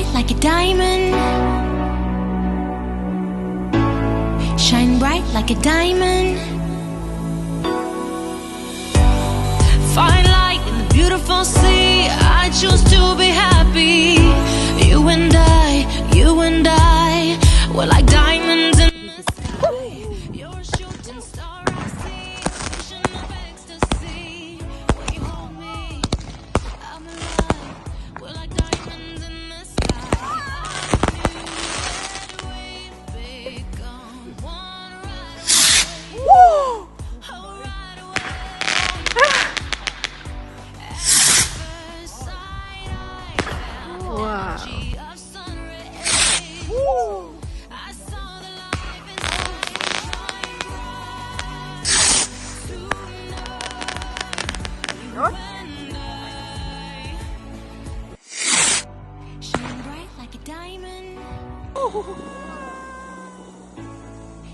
bright like a diamond. Shine bright like a diamond. Fine light in the beautiful sea. I choose to be happy. You and I, we're like diamonds in the sky. You're a shooting star I see, vision of ecstasy. When you hold me, I'm alive. We're like diamonds in the sky. I knew that we'd become one right away. Oh, right away. At first sight, I found Wow. energy of sun rays. I saw the life inside shine bright. Tonight, you and I shine bright like a diamond.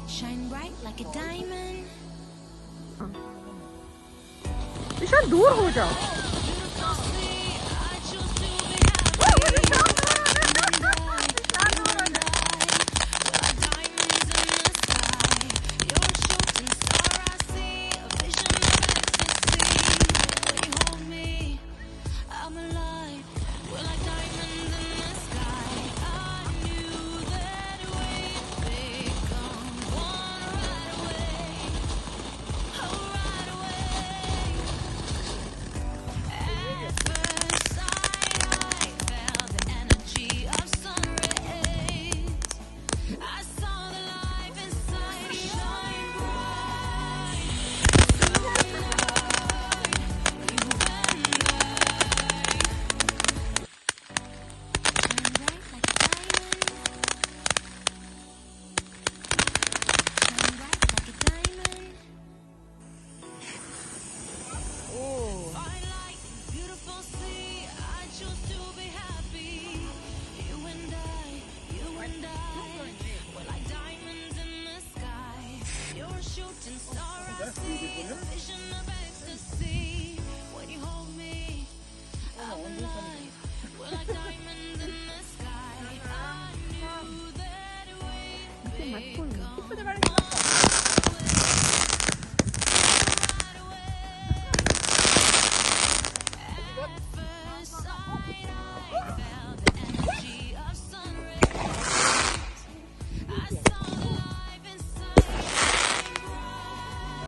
Shine bright like a diamond. Ishan दूर हो जाओ.